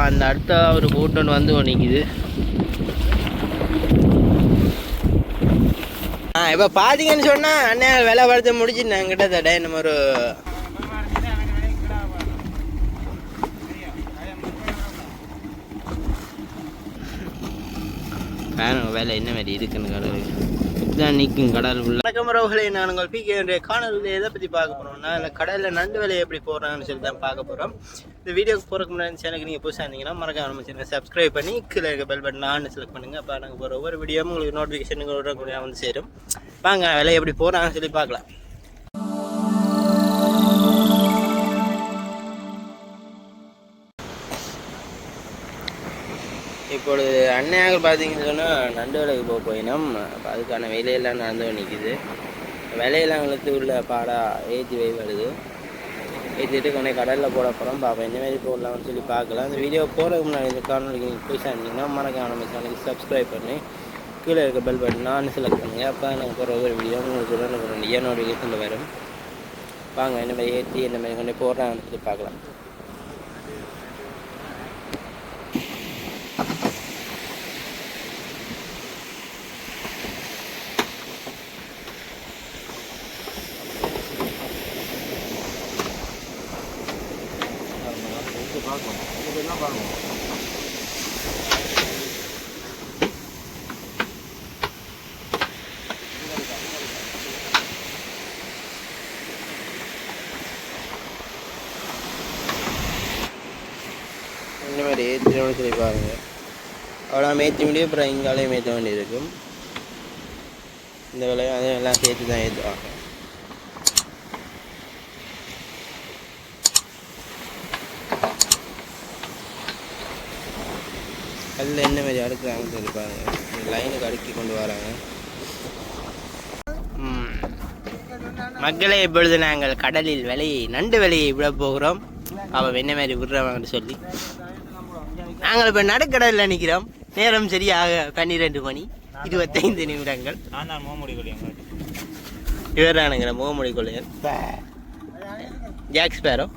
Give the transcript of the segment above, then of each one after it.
அந்த அடுத்த ஒரு போட் ஒன்று வந்து நிற்கிது. இப்போ பார்த்தீங்கன்னு சொன்னால் அண்ணன் விலை வளர்த்து முடிச்சுட்டேன் கிட்டத்தட்ட நம்ம ஒரு வேலை என்ன மாதிரி இருக்குன்னு கடவுள் இதுதான் நிற்கும் கடல் உள்ள. வணக்கம் உறவுகளே, நான் உங்கள் பிகே காணொலியில் எதை பற்றி பார்க்க போகிறோம்னா இல்லை கடலில் நண்டு வேலையை எப்படி போடுறாங்கன்னு சொல்லி தான் பார்க்க போகிறோம். இந்த வீடியோக்கு போகிறக்கு முன்னாடி சேனலுக்கு நீங்கள் புதுசாக இருந்தீங்கன்னா மறக்காம நம்ம சேனலை சப்ஸ்கிரைப் பண்ணி கீழே இருக்க பெல் பட்டன் ஆன் செலக்ட் பண்ணுங்கள். அப்போ நாங்கள் போகிற ஒவ்வொரு வீடியோவும் உங்களுக்கு நோட்டிஃபிகேஷனுக்கு கூட வந்து சேரும். வாங்க வேலையை எப்படி போடுறாங்கன்னு சொல்லி பார்க்கலாம். இப்பொழுது அன்னையாக பார்த்தீங்கன்னு சொன்னால் நண்டு வேலைக்கு போயினோம். அப்போ அதுக்கான வேலையெல்லாம் நடந்து நிற்கிது. விலையெல்லாம் எங்களுக்கு உள்ள பாடாக ஏற்றி வருது. ஏற்றிட்டு கொஞ்சம் கடலில் போட போகிறோம். பார்ப்போம் என்ன மாதிரி போடலாம்னு சொல்லி பார்க்கலாம். அந்த வீடியோ போகிறதுக்கு முன்னாடி இந்த காணொலிக்கு நீங்கள் போய் சேர்ந்தீங்கன்னா மறக்காம நம்ம சேனலுக்கு சப்ஸ்கிரைப் பண்ணி கீழே இருக்க பெல் பட்டன் நான் செலக்ட் பண்ணுங்கள். அப்போ நாங்கள் போகிற ஒவ்வொரு வீடியோ உங்களுக்கு உடனே நோட்டிஃபிகேஷன் வரும். வாங்க என்ன மாதிரி ஏற்றி என்ன மாதிரி கொண்டு போடுறாங்கன்னு சொல்லி பார்க்கலாம். இந்த மாதிரி ஏற்றினோன்னு சொல்லி பாருங்க. அவ்வளோ மேய்ச்சி முடியும். அப்புறம் இங்காலையும் மேய்த்த வேண்டியது இருக்கும். இந்த வேலையும் அதையும் எல்லாம் சேர்த்து தான் ஏற்றுவாங்க. கல்லில் என்ன மாதிரி அடுக்குறாங்கன்னு சொல்லி பாருங்க. லைனுக்கு அடுக்கி கொண்டு வராங்க. மக்களை இப்பொழுது நாங்கள் கடலில் நண்டு விலையை விட போகிறோம். அவள் என்ன மாதிரி விடுறவங்கன்னு சொல்லி நாங்கள் இப்போ நடுக்கடலில் நிற்கிறோம். நேரம் சரியாக 12 மணி 25 நிமிடங்கள். இவரானுங்கிற முகமொழி கொள்ளையன் ஜாக் ஸ்பேரோ.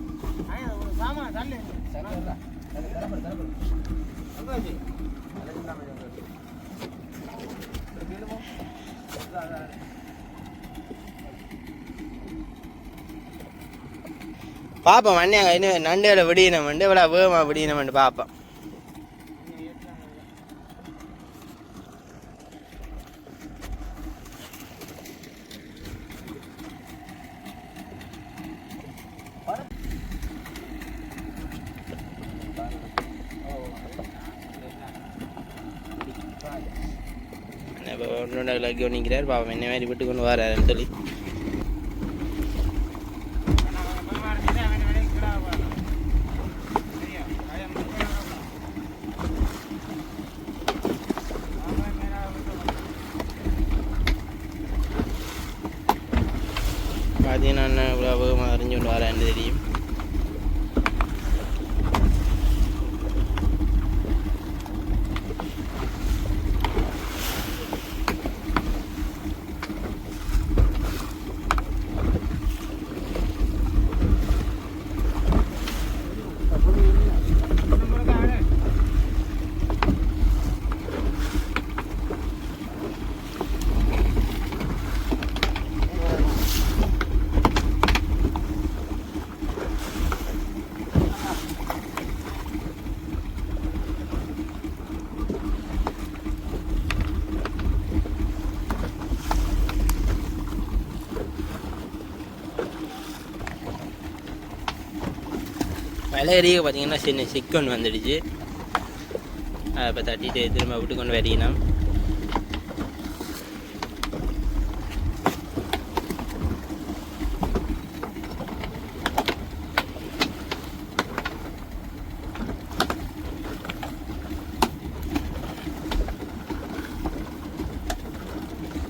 பார்ப்போம் அண்ணியாங்க இன்னும் நண்டுகளை விடியணுமெண்டு இவ்வளோ வேகமாக விடியணுமெண்டு பார்ப்போம். இப்போ ஒன்று லக்கி நிற்கிறார். பாப்போம் என்ன மாதிரி விட்டு கொண்டு வராருன்னு சொல்லி. பார்த்தீங்கன்னா என்ன இவ்வளோ வேகமாக அறிஞ்சு கொண்டு வரான்னு தெரியும். விலையறிய பார்த்தீங்கன்னா சின்ன சிக்கன் வந்துடுச்சு. இப்போ தட்டிட்டு திரும்ப விட்டு கொண்டு வரீங்கன்னா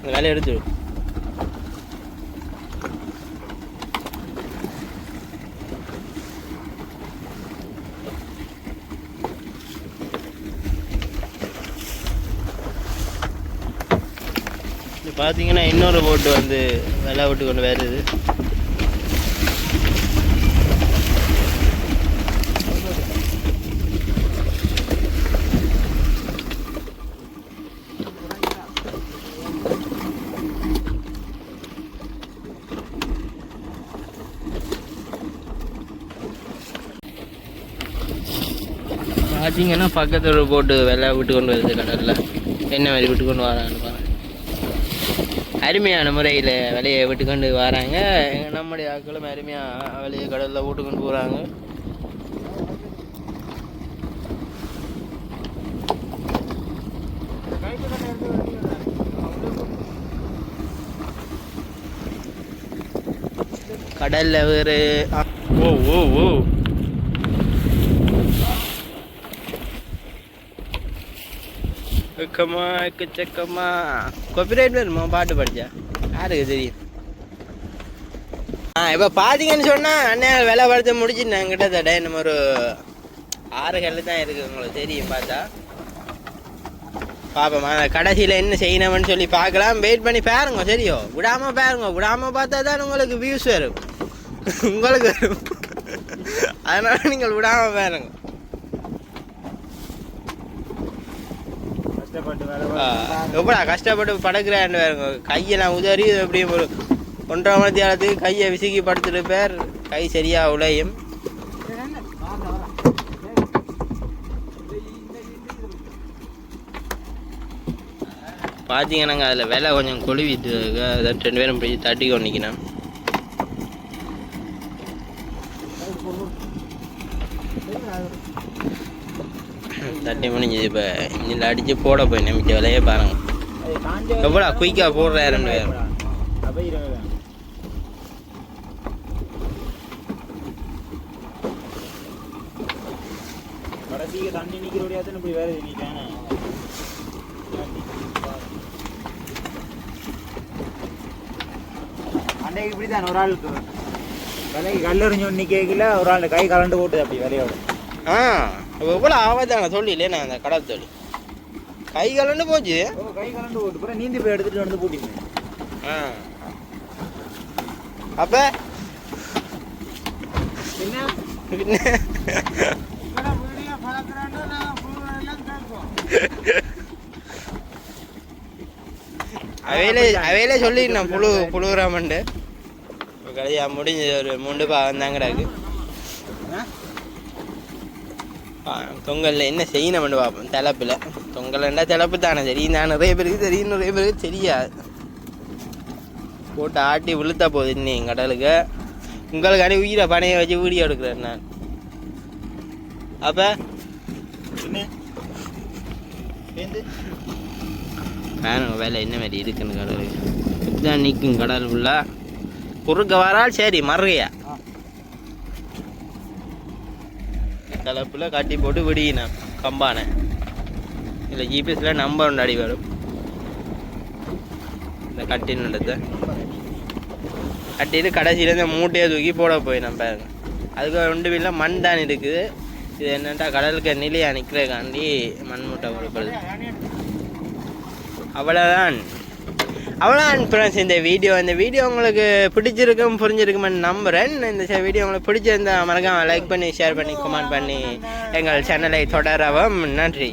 இந்த வேலையை எடுத்து பார்த்தீங்கன்னா இன்னொரு போட்டு வந்து வெள்ளை விட்டு கொண்டு வருது. பார்த்தீங்கன்னா பக்கத்தில் போட்டு வெள்ளை விட்டு கொண்டு வருது கடலில். என்ன மாதிரி விட்டு கொண்டு வரான்னு பாருங்க. அருமையான முறையில் விலையை விட்டு கொண்டு வராங்க. நம்முடைய ஆட்களும் அருமையாக விலையை கடலில் விட்டு கொண்டு போகிறாங்க. கடல்ல வேறு ஓ ஓ ஓ எக்கமா எக்கச்சக்கமா காப்பிரைட் வருமா பாட்டு படிச்சா யாருக்கு தெரியும். இப்போ பார்த்தீங்கன்னு சொன்னால் அண்ணன் விலை படுத்த முடிச்சுட்டேன். கிட்டத்தட்ட நம்ம ஒரு 6 கல் தான் இருக்குது. உங்களுக்கு தெரியும் பார்த்தா. பார்ப்போம் கடைசியில் என்ன செய்யணும்னு சொல்லி பார்க்கலாம். வெயிட் பண்ணி பாருங்க. சரியோ விடாமல் பாருங்க. விடாமல் பார்த்தா தான் உங்களுக்கு வியூஸ் வரும். உங்களுக்கு வரும். அதனால் நீங்கள் விடாமல் பாருங்க. எப்படா கஷ்டப்பட்டு படுக்கிறான்னு பாருங்க. கையெல்லாம் உதறி எப்படியும் ஒரு 1.5 மணி நேரத்துக்கு கையை விசுக்கி படுத்துட்டு பேர் கை சரியாக உழையும். பார்த்தீங்கன்னாங்க அதில் விலை கொஞ்சம் கொழுவிட்டு 2 பேரும் போய் தட்டி கொண்டிக்கணும். தட்டி முடிஞ்சது. இப்போ இதில் அடித்து போட போய் நம்பிக்கை விலையே பாருங்க. எவ்வளோ குயிக்காக போடுற 2 பேரும். தண்ணி நிற்கிறோடையா இப்படி வேறு அன்னைக்கு இப்படிதான் ஒரு ஆளுக்கு விலைக்கு கல்லறிஞ்சு நிற்கல. ஒரு ஆள் கை கலண்டு போட்டு அப்படி விலையோட. எவ்வளோ ஆவதான சொல்லிலே நான் அந்த கடல் தொழில் கை கலண்டு போச்சு. கை கலண்டு போட்டு அப்புறம் நீந்தி போய் எடுத்துட்டு வந்து போட்டிங்க. அப்போ அவையிலே சொல்லிடணும் புழுகுறாமண்டு. கடையா முடிஞ்சது ஒரு 3 பாகம் தான் கிடக்கு. தொங்கலில் என்ன செய்யணும்னு பார்ப்போம். தலைப்பில் தொங்கல்ண்டா தலைப்பு தானே தெரியும். நான் நிறைய பேருக்கு தெரியும், நிறைய பேருக்கு தெரியாது. போட்டு ஆட்டி விழுத்தா போகுது இன்னும் கடலுக்கு. உங்களுக்கு உயிரை பனையை வச்சு வீடியோ எடுக்கிறேன் நான். அப்போ பாருங்க வேலை என்ன மாதிரி இருக்குன்னு கடலுக்கு. இதுதான் நிற்கும் கடல் ஃபுல்லாக. குறுக்க வரால் சரி மறையா தலைப்பில் கட்டி போட்டு விடியினேன் கம்பானை. இல்லை ஜிபிஎஸில் நம்பர் உண்டாடி வரும். இந்த கட்டினத்தை கட்டிட்டு கடைசியில் இந்த மூட்டையை தூக்கி போட போய் நம்ம பாருங்க. அதுக்கு ஒன்று இல்லை மண் தான் இருக்குது. இது என்னென்னா கடலுக்கு நிலையாக நிற்கிறதுக்காண்டி மண் மூட்டை கொடுக்குறது. அவ்வளோதான் ஃப்ரெண்ட்ஸ் இந்த வீடியோ உங்களுக்கு பிடிச்சிருக்கும் புரிஞ்சிருக்குமென்னு நம்புகிறேன். இந்த வீடியோ உங்களுக்கு பிடிச்சிருந்தா மறக்காம லைக் பண்ணி ஷேர் பண்ணி கமெண்ட் பண்ணி எங்கள் சேனலை தொடரவும். நன்றி.